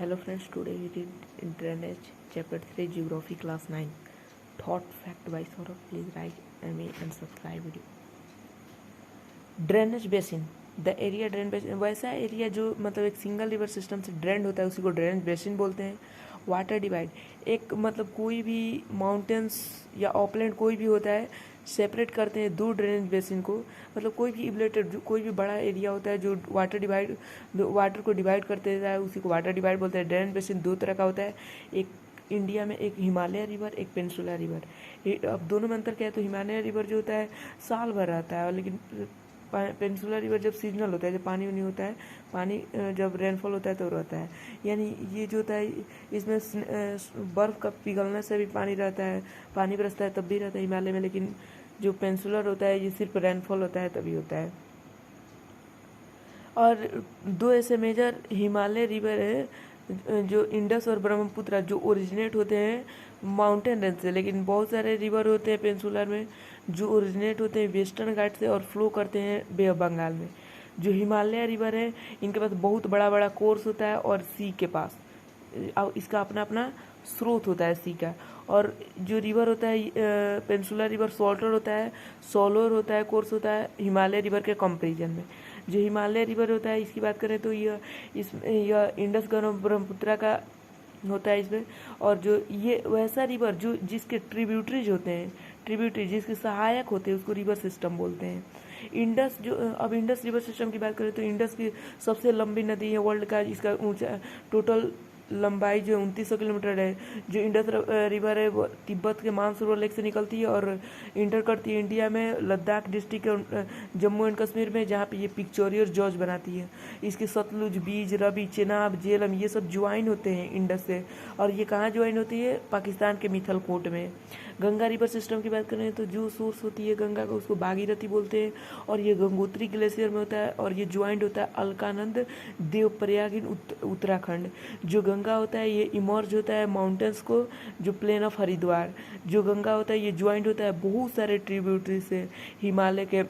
Hello friends, today we did in drainage chapter 3 geography class 9 thought fact by Saurabh. Please like me and subscribe video. Drainage basin the area drain basin वैसा area जो मतलब एक single river system से drain होता है उसी को drainage basin बोलते हैं. वाटर डिवाइड एक मतलब कोई भी माउंटेन्स या ऑपलैंड कोई भी होता है सेपरेट करते हैं दो ड्रेनेज बेसिन को. मतलब कोई भी इबलेटेड कोई भी बड़ा एरिया होता है जो वाटर को डिवाइड करते है उसी को वाटर डिवाइड बोलते हैं. ड्रेनेज बेसिन दो तरह का होता है. एक इंडिया में एक हिमालय रिवर एक पेनिनसुला रिवर. अब दोनों में अंतर क्या है तो हिमालय रिवर जो होता है साल भर रहता है लेकिन पेनिनसुला रिवर जब सीजनल होता है जब पानी नहीं होता है पानी जब रेनफॉल होता है तो रहता है. यानी ये जो होता है इसमें बर्फ़ का पिघलने से भी पानी रहता है पानी बरसता है तब भी रहता है हिमालय में. लेकिन जो पेनिनसुलर होता है ये सिर्फ रेनफॉल होता है तभी होता है. और दो ऐसे मेजर हिमालय रिवर है जो इंडस और ब्रह्मपुत्र जो ओरिजिनेट होते हैं माउंटेन रेंज से. लेकिन बहुत सारे रिवर होते हैं पेनिनसुलर में जो ओरिजिनेट होते हैं वेस्टर्न घाट से और फ्लो करते हैं बे ऑफ बंगाल में. जो हिमालय रिवर है इनके पास बहुत बड़ा बड़ा कोर्स होता है और सी के पास इसका अपना अपना स्रोत होता है सी का. और जो रिवर होता है पेनिनसुला रिवर सॉल्टर होता है सोलोर होता है कोर्स होता है हिमालय रिवर के कंपेरिजन में. जो हिमालय रिवर होता है इसकी बात करें तो यह इंडस ब्रह्मपुत्र का होता है इसमें. और जो ये वैसा रिवर जो जिसके ट्रिब्यूटरीज होते हैं ट्रिब्यूटरी जिसके सहायक होते हैं उसको रिवर सिस्टम बोलते हैं. इंडस जो अब इंडस रिवर सिस्टम की बात करें तो इंडस की सबसे लंबी नदी है वर्ल्ड का. इसका ऊंचा टोटल लंबाई जो 2900 किलोमीटर है. जो इंडस रिवर है वो तिब्बत के मानसरोवर लेक से निकलती है और इंटर करती है इंडिया में लद्दाख डिस्ट्रिक्ट जम्मू एंड कश्मीर में जहाँ पे ये पिक्चोरियर जॉर्ज बनाती है. इसके सतलुज बीज रवि चेनाब झेलम ये सब ज्वाइन होते हैं इंडस से. और ये कहाँ ज्वाइन होती है पाकिस्तान के मिथलकोट में. गंगा रिवर सिस्टम की बात करें तो जो सोर्स होती है गंगा का उसको भागीरथी बोलते हैं और ये गंगोत्री ग्लेशियर में होता है. और ये ज्वाइंट होता है अलकानंद देवप्रयाग इन उत्तराखंड. जो गंगा होता है ये इमर्ज होता है माउंटेन्स को जो प्लेन ऑफ हरिद्वार. जो गंगा होता है ये ज्वाइंट होता है बहुत सारे ट्रिब्यूटरी से हिमालय के.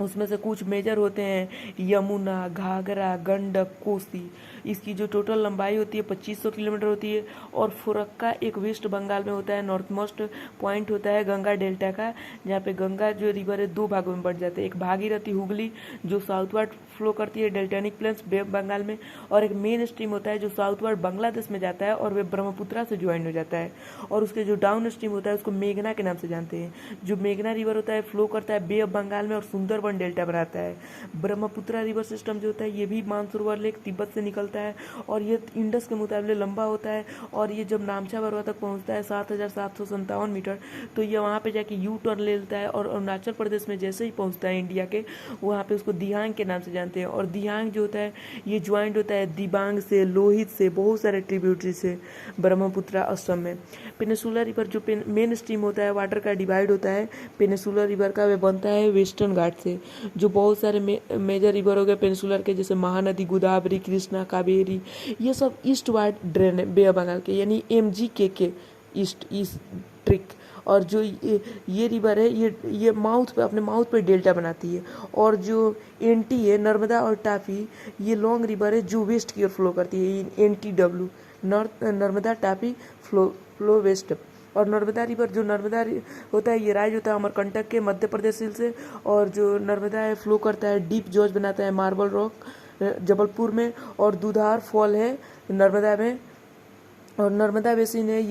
उसमें से कुछ मेजर होते हैं यमुना घाघरा गंडक कोसी. इसकी जो टोटल लंबाई होती है 2500 किलोमीटर होती है. और फुरक्का एक वेस्ट बंगाल में होता है नॉर्थ मोस्ट पॉइंट होता है गंगा डेल्टा का जहाँ पे गंगा जो रिवर है दो भागों में बढ़ जाते हैं. एक भागीरथी हुगली जो साउथवर्ड फ्लो करती है डेल्टानिक प्लेन्स बे ऑफ बंगाल में. और एक मेन स्ट्रीम होता है जो साउथवर्ड बांग्लादेश में जाता है और वे ब्रह्मपुत्रा से ज्वाइन हो जाता है. और उसके जो डाउन स्ट्रीम होता है उसको मेघना के नाम से जानते हैं. जो मेघना रिवर होता है फ्लो करता है बे ऑफ बंगाल में और सुंदरबन डेल्टा बनाता है. ब्रह्मपुत्रा रिवर सिस्टम जो होता है ये भी मानसरोवर लेक तिब्बत से निकलता है और ये इंडस के मुकाबले लंबा होता है. और ये जब नामचा बरवा तक पहुंचता है 7757 मीटर तो ये वहाँ पे जाके यू टर्न ले लेता है. और अरुणाचल प्रदेश में जैसे ही पहुंचता है इंडिया के वहाँ पे उसको दिहांग के नाम से जानते हैं. और दिहांग जो होता है ये ज्वाइंट होता है दिबांग से लोहित से बहुत सारे ट्रिब्यूटरी से ब्रह्मपुत्रा असम में. पेनिनसुला रिवर जो मेन स्ट्रीम होता है वाटर का डिवाइड होता है पेनिनसुला रिवर का वे बनता है वेस्टर्न घाट से. जो बहुत सारे मेजर रिवर हो गए पेनिनसुलर के जैसे महानदी गोदावरी कृष्णा कावेरी ये सब ईस्ट वार्ड ड्रेन है बे ऑफ बंगाल के यानी MGKK ईस्ट ट्रिक. और जो ये रिवर है ये माउथ पे अपने माउथ पे डेल्टा बनाती है. और जो NT है नर्मदा और टापी ये लॉन्ग रिवर है जो वेस्ट की ओर फ्लो करती है NTW नर्मदा टापी फ्लो वेस्ट. और नर्मदा रिवर जो नर्मदा होता है ये राइज होता है अमरकंटक के मध्य प्रदेश से. और जो नर्मदा है फ्लो करता है डीप जॉर्ज बनाता है मार्बल रॉक जबलपुर में. और दुधार फॉल है नर्मदा में. और नर्मदा बेसिन है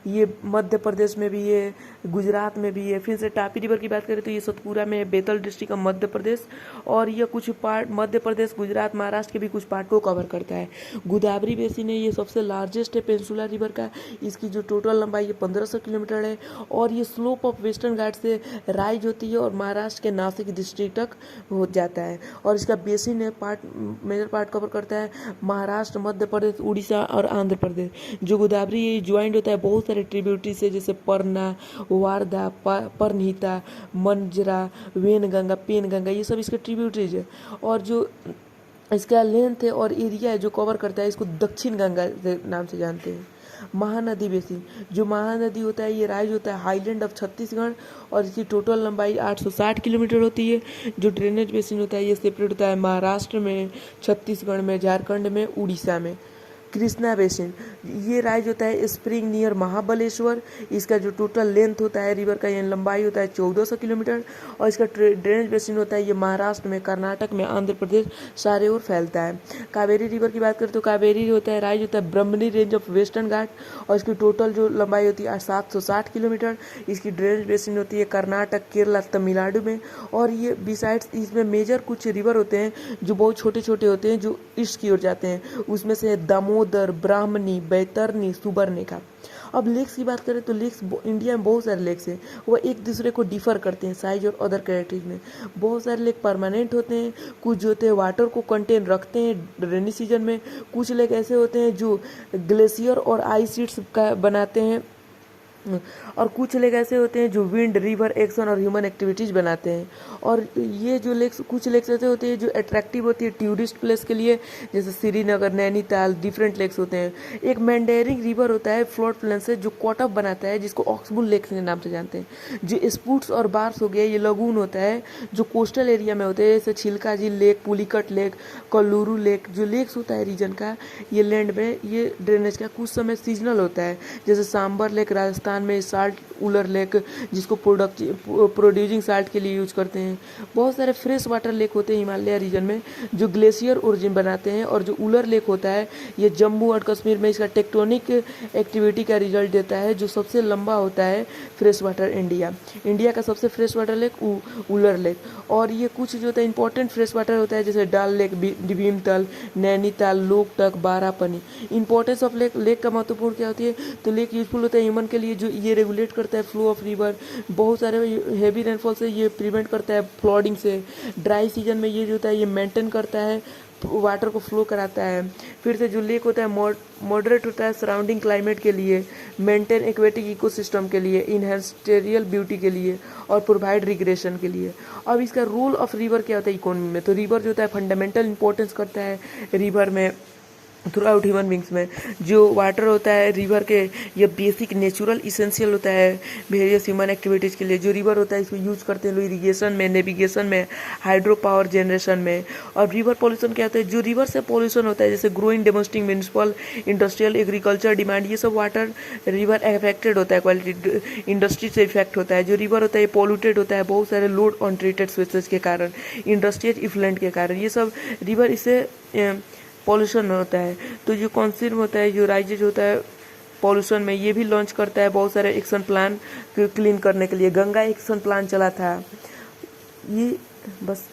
ये मध्य प्रदेश में भी है गुजरात में भी है. फिर से टापी रिवर की बात करें तो ये सतपुरा में है Bethel district of Madhya Pradesh. और ये कुछ पार्ट मध्य प्रदेश गुजरात महाराष्ट्र के भी कुछ पार्ट को कवर करता है. गोदावरी बेसिन है ये सबसे लार्जेस्ट है पेनिनसुला रिवर का. इसकी जो टोटल लंबाई है 1500 किलोमीटर है. और ये स्लोप ऑफ वेस्टर्न घाट से राइज होती है और महाराष्ट्र के नासिक डिस्ट्रिक्ट तक हो जाता है. और इसका बेसिन है मेजर पार्ट कवर करता है महाराष्ट्र मध्य प्रदेश उड़ीसा और आंध्र प्रदेश. जो गोदावरी ज्वाइंट होता है बहुत सारे ट्रिब्यूटरी से जैसे परना वारदा परनीता मंजरा वेनगंगा पेनगंगा ये सब इसके ट्रिब्यूटरीज है. और जो इसका लेंथ है और एरिया है जो कवर करता है इसको दक्षिण गंगा के नाम से जानते हैं. महानदी बेसिन जो महानदी होता है ये राइज होता है हाईलैंड ऑफ छत्तीसगढ़ और इसकी टोटल लंबाई 860 किलोमीटर होती है. जो ड्रेनेज बेसिन होता है ये सेपरेट होता है महाराष्ट्र में छत्तीसगढ़ में झारखंड में उड़ीसा में. कृष्णा बेसिन, ये राइज होता है स्प्रिंग नियर महाबलेश्वर। इसका जो टोटल लेंथ होता है रिवर का, यानी लंबाई होता है 1400 किलोमीटर। और इसका ड्रेनेज बेसिन होता है ये महाराष्ट्र में, कर्नाटक में, आंध्र प्रदेश सारे ओर फैलता है। कावेरी रिवर की बात करें तो कावेरी होता है राइज होता है ब्रह्मणी रेंज ऑफ वेस्टर्न घाट, और इसकी टोटल जो लंबाई होती है 760 किलोमीटर। इसकी ड्रेनेज बेसिन होती है कर्नाटक, केरला, तमिलनाडु में। और ये बिसाइड्स इसमें मेजर कुछ रिवर होते हैं जो बहुत छोटे छोटे होते हैं जो ईस्ट की ओर जाते हैं, उसमें से दामोदर, ब्राह्मणी, बैतरनी, सुबर्णिका। अब लेक्स की बात करें तो लेक्स इंडिया में बहुत सारे लेक्स हैं, वह एक दूसरे को डिफर करते हैं साइज और अदर कैरेक्टरिस्टिक में। बहुत सारे लेक परमानेंट होते हैं, कुछ जो होते हैं वाटर को कंटेन रखते हैं रेनी सीजन में, कुछ लेक ऐसे होते हैं जो ग्लेशियर और आइस शीट्स का बनाते हैं, और कुछ लेक ऐसे होते हैं जो विंड, रिवर एक्शन और ह्यूमन एक्टिविटीज़ बनाते हैं। और ये जो लेक्स, कुछ लेक्स ऐसे होते हैं जो अट्रैक्टिव होती है टूरिस्ट प्लेस के लिए, जैसे श्रीनगर, नैनीताल, डिफरेंट लेक्स होते हैं। एक मैंडेरिंग रिवर होता है फ्लोट प्लेन से जो कॉटअप बनाता है, जिसको ऑक्सबुल लेक के नाम से जानते हैं। जो स्पूट्स और बार्स हो गया, ये लगून होता है जो कोस्टल एरिया में होते हैं, जैसे छिलका झील लेक, पुलिकट लेक, कल्लूरू लेक। जो लेक्स होता है रीजन का, ये लैंड में ये ड्रेनेज का कुछ समय सीजनल होता है, जैसे सांबर लेक राजस्थान में, साल्ट उलर लेक जिसको प्रोड्यूसिंग साल्ट के लिए यूज करते हैं। बहुत सारे फ्रेश वाटर लेक होते हैं हिमालय रीजन में जो ग्लेशियर ओरिजिन बनाते हैं। और जो उलर लेक होता है ये जम्मू और कश्मीर में इसका टेक्टोनिक एक्टिविटी का रिजल्ट देता है, जो सबसे लंबा होता है फ्रेश वाटर इंडिया का सबसे फ्रेश वाटर लेक उलर लेक। और ये कुछ जो होता है इंपॉर्टेंट फ्रेश वाटर होता है, जैसे Dal lake, Bhimtal, Nainital, Loktak, Barapani. Importance of lake का महत्वपूर्ण क्या होती है, तो लेक यूजफुल होता है ह्यूमन के लिए, जो ये रेगुलेट करता है फ्लो ऑफ रिवर। बहुत सारे हेवी रेनफॉल से ये प्रिवेंट करता है फ्लडिंग से। ड्राई सीजन में ये जो होता है ये मेंटेन करता है, वाटर को फ्लो कराता है। फिर से जो लेक होता है मॉडरेट होता है सराउंडिंग क्लाइमेट के लिए, मेंटेन एक्वेटिक इकोसिस्टम के लिए, इनहेंस टेरियल ब्यूटी के लिए, और प्रोवाइड रिग्रेशन के लिए। अब इसका रोल ऑफ रिवर क्या होता है इकोनॉमी में, तो रिवर जो होता है फंडामेंटल इंपॉर्टेंस करता है रिवर में थ्रू आउट ह्यूमन बींग्स में। जो वाटर होता है रिवर के, ये बेसिक नेचुरल इसेंशियल होता है वेरियस ह्यूमन एक्टिविटीज़ के लिए। जो रिवर होता है इसको यूज करते हैं लोग इरीगेशन में, नेविगेशन में, हाइड्रो पावर जनरेशन में। और रिवर पॉल्यूशन क्या होता है, जो रिवर से पॉल्यूशन होता है, जैसे growing, domestic, municipal, industrial, agriculture demand, ये सब वाटर रिवर अफेक्टेड होता है, क्वालिटी इंडस्ट्री से इफेक्ट होता है। जो रिवर होता है ये पॉल्यूटेड होता है बहुत सारे लोड ऑन ट्रीटेड स्वेसेज के कारण, इंडस्ट्रियल इफ्लुएंट के कारण। ये सब रिवर इससे पॉल्यूशन होता है। तो जो कॉन्सिम होता है, जो राइजेज होता है पॉल्यूशन में, ये भी लॉन्च करता है बहुत सारे एक्शन प्लान क्लीन करने के लिए। गंगा एक्शन प्लान चला था ये, बस